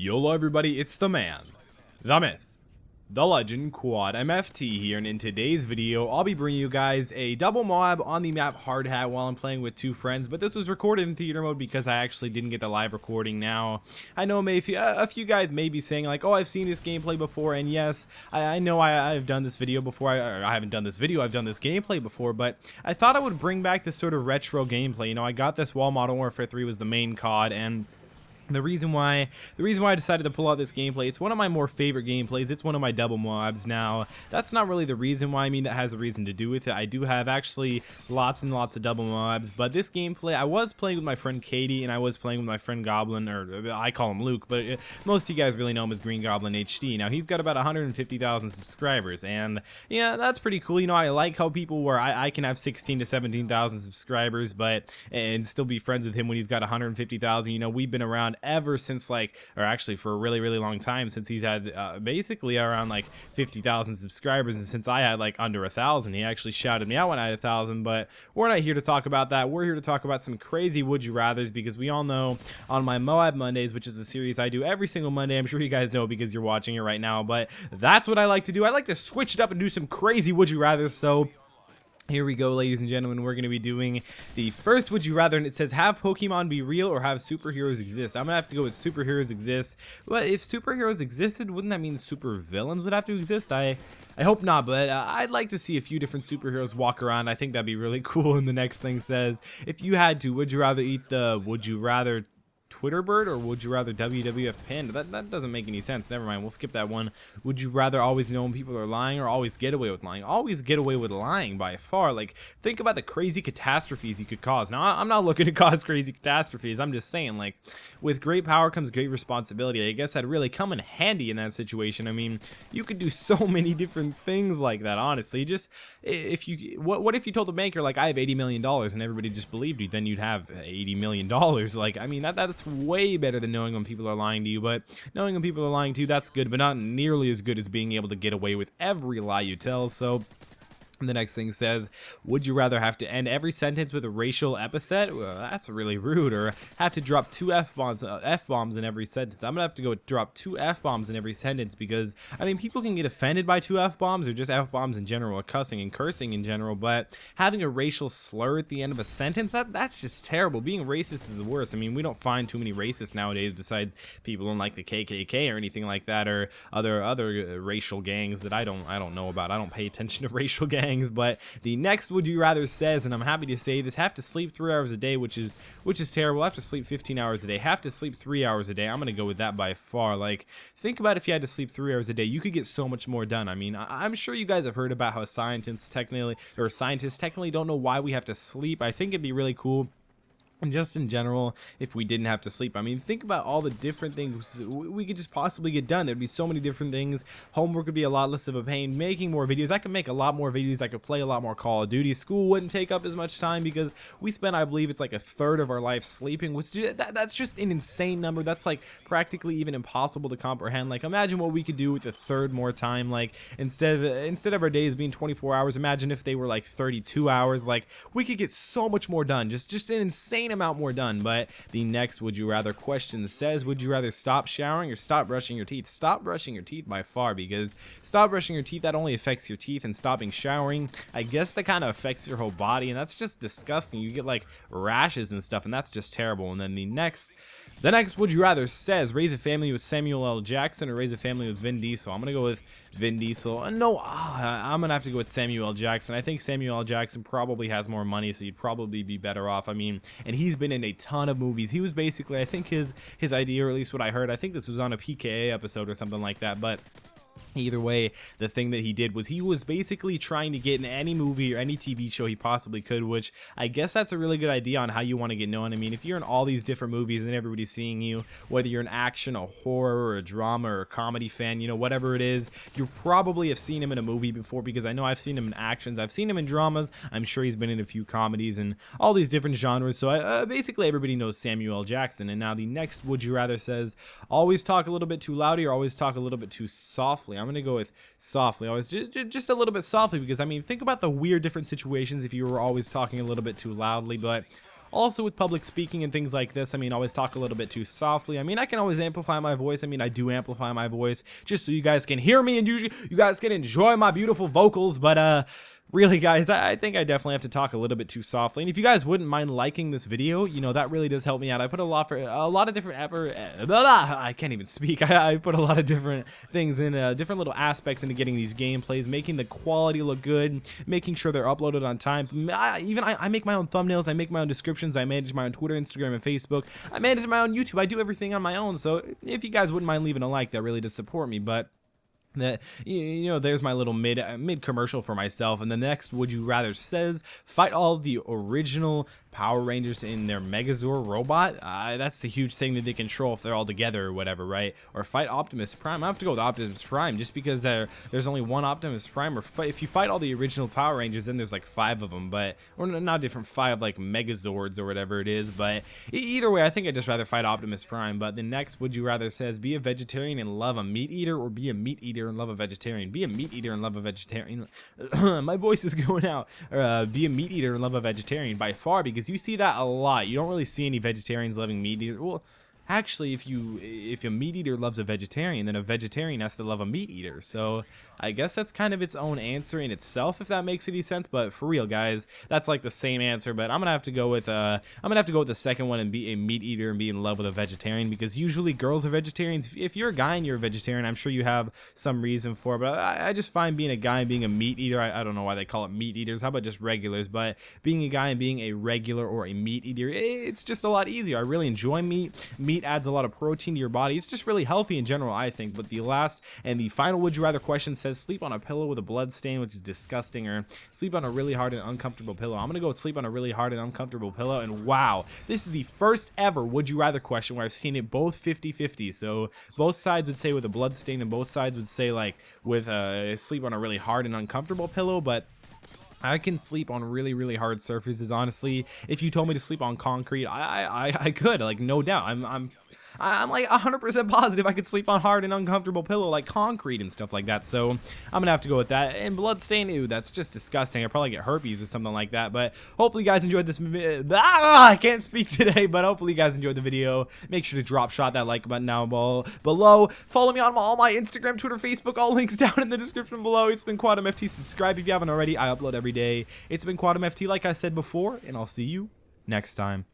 YOLO everybody, it's the man, the myth, the legend, Quadmft here, and in today's video, I'll be bringing you guys a double MOAB on the map Hard Hat while I'm playing with two friends, but this was recorded in theater mode because I actually didn't get the live recording. Now, I know a few guys may be saying like, oh, I've seen this gameplay before, and yes, I know I've done this video before. I haven't done this video, I've done this gameplay before, but I thought I would bring back this sort of retro gameplay. You know, I got this while Modern Warfare 3 was the main COD, and the reason why I decided to pull out this gameplay, it's one of my more favorite gameplays. It's one of my double MOABs. Now, that's not really the reason why. I mean, that has a reason to do with it. I do have actually lots and lots of double MOABs, but this gameplay, I was playing with my friend Katie, and I was playing with my friend Goblin, or I call him Luke, but most of you guys really know him as Green Goblin HD. Now, he's got about 150,000 subscribers, and yeah, that's pretty cool. You know, I like how people where I can have 16 to 17,000 subscribers, and still be friends with him when he's got 150,000. You know, we've been around ever since, like, or actually for a really long time, since he's had basically around like 50,000 subscribers, and since I had like under 1,000. He actually shouted me out when I had 1,000, but we're not here to talk about that. We're here to talk about some crazy would you rathers, because we all know on my MOAB Mondays, which is a series I do every single Monday, I'm sure you guys know because you're watching it right now, but that's what I like to do. I like to switch it up and do some crazy would you rathers. So here we go, ladies and gentlemen. We're going to be doing the first would you rather, and it says have Pokemon be real or have superheroes exist. I'm going to have to go with superheroes exist. But if superheroes existed, wouldn't that mean super villains would have to exist? I hope not, but I'd like to see a few different superheroes walk around. I think that'd be really cool. And the next thing says, if you had to, would you rather eat the would you rather Twitter bird or would you rather WWF panda? That doesn't make any sense. Never mind, we'll skip that one. Would you rather always know when people are lying or always get away with lying? Always get away with lying by far. Like, think about the crazy catastrophes you could cause. Now, I'm not looking to cause crazy catastrophes. I'm just saying, like, with great power comes great responsibility. I guess that'd really come in handy in that situation. I mean, you could do so many different things like that, honestly. Just what if you told the banker, like, I have $80 million and everybody just believed you? Then you'd have $80 million. Like, I mean, that's way better than knowing when people are lying to you. But knowing when people are lying to you, that's good, but not nearly as good as being able to get away with every lie you tell. So the next thing says, would you rather have to end every sentence with a racial epithet? Well, that's really rude. Or have to drop two F-bombs in every sentence? I'm gonna have to go drop two F-bombs in every sentence, because I mean, people can get offended by two F-bombs or just F-bombs in general, or cussing and cursing in general, but having a racial slur at the end of a sentence, that's just terrible. Being racist is the worst. I mean, we don't find too many racists nowadays besides people in like the KKK or anything like that, or other racial gangs that I don't know about. I don't pay attention to racial gangs. But the next would you rather says, and I'm happy to say this, have to sleep 3 hours a day, which is terrible. Have to sleep 15 hours a day. Have to sleep 3 hours a day. I'm gonna go with that by far. Like, think about if you had to sleep 3 hours a day, you could get so much more done. I mean, I'm sure you guys have heard about how scientists technically don't know why we have to sleep. I think it'd be really cool, and just in general, if we didn't have to sleep. I mean, think about all the different things we could just possibly get done. There'd be so many different things. Homework would be a lot less of a pain. Making more videos, I could make a lot more videos. I could play a lot more Call of Duty. School wouldn't take up as much time, because we spend, I believe it's like a third of our life sleeping, which that's just an insane number. That's like practically even impossible to comprehend. Like, imagine what we could do with a third more time. Like, instead of our days being 24 hours, imagine if they were like 32 hours. Like, we could get so much more done. Just an insane amount more done. But the next would you rather question says, would you rather stop showering or stop brushing your teeth? Stop brushing your teeth by far, because stop brushing your teeth, that only affects your teeth, and stopping showering, I guess that kind of affects your whole body, and that's just disgusting. You get like rashes and stuff, and that's just terrible. And then the next would you rather says, raise a family with Samuel L. Jackson or raise a family with Vin Diesel. I'm gonna go with Vin Diesel. No, I'm gonna have to go with Samuel L. Jackson. I think Samuel L. Jackson probably has more money, so he'd probably be better off. I mean, and he's been in a ton of movies. He was basically, I think his idea, or at least what I heard, I think this was on a PKA episode or something like that, but either way, the thing that he did was he was basically trying to get in any movie or any TV show he possibly could, which I guess that's a really good idea on how you want to get known. I mean, if you're in all these different movies and everybody's seeing you, whether you're an action, a horror, or a drama, or a comedy fan, you know, whatever it is, you probably have seen him in a movie before, because I know I've seen him in actions, I've seen him in dramas, I'm sure he's been in a few comedies and all these different genres. So basically everybody knows Samuel L. Jackson. And now the next would you rather says, always talk a little bit too loudly or always talk a little bit too softly. I'm gonna go with softly, always just a little bit softly, because I mean, think about the weird different situations if you were always talking a little bit too loudly. But also with public speaking and things like this, I mean, always talk a little bit too softly. I mean, I can always amplify my voice. I mean, I do amplify my voice just so you guys can hear me and you guys can enjoy my beautiful vocals, but really, guys, I think I definitely have to talk a little bit too softly. And if you guys wouldn't mind liking this video, you know, that really does help me out. I put a lot of different effort. I can't even speak. I put a lot of different things in, different little aspects into getting these gameplays, making the quality look good, making sure they're uploaded on time. I make my own thumbnails. I make my own descriptions. I manage my own Twitter, Instagram, and Facebook. I manage my own YouTube. I do everything on my own. So if you guys wouldn't mind leaving a like, that really does support me. But that, you know, there's my little mid commercial for myself. And the next would you rather says fight all the original Power Rangers in their Megazord robot. That's the huge thing that they control if they're all together or whatever, right? Or fight Optimus Prime. I have to go with Optimus Prime just because there's only one Optimus Prime. Or if you fight all the original Power Rangers, then there's like 5 of them, but or not different 5 like Megazords or whatever it is. But either way, I think I'd just rather fight Optimus Prime. But the next would you rather says be a vegetarian and love a meat eater, or be a meat eater and love a vegetarian. Be a meat eater and love a vegetarian. My voice is going out. Be a meat eater and love a vegetarian by far, because you see that a lot. You don't really see any vegetarians loving meat eater. Well, actually, if a meat eater loves a vegetarian, then a vegetarian has to love a meat eater. So I guess that's kind of its own answer in itself, if that makes any sense. But for real, guys, that's like the same answer. But I'm gonna have to go with the second one and be a meat eater and be in love with a vegetarian, because usually girls are vegetarians. If you're a guy and you're a vegetarian, I'm sure you have some reason for it. But I just find being a guy and being a meat eater, I don't know why they call it meat eaters. How about just regulars? But being a guy and being a regular or a meat eater, it's just a lot easier. I really enjoy meat. Meat adds a lot of protein to your body. It's just really healthy in general, I think. But the last and the final would you rather question says sleep on a pillow with a blood stain, which is disgusting, or sleep on a really hard and uncomfortable pillow. I'm gonna go with sleep on a really hard and uncomfortable pillow. And wow, this is the first ever would you rather question where I've seen it both 50-50. So both sides would say with a blood stain and both sides would say like with sleep on a really hard and uncomfortable pillow. But I can sleep on really hard surfaces. Honestly, if you told me to sleep on concrete, I could, like, no doubt. I'm like 100% positive I could sleep on hard and uncomfortable pillow like concrete and stuff like that. So I'm gonna have to go with that. And bloodstain, ew, that's just disgusting. I probably get herpes or something like that. But hopefully you guys enjoyed this I can't speak today, but hopefully you guys enjoyed the video. Make sure to drop shot that like button down below. Follow me on all my Instagram, Twitter, Facebook, all links down in the description below. It's been Quadmft. Subscribe if you haven't already. I upload every day. It's been Quadmft, like I said before, and I'll see you next time.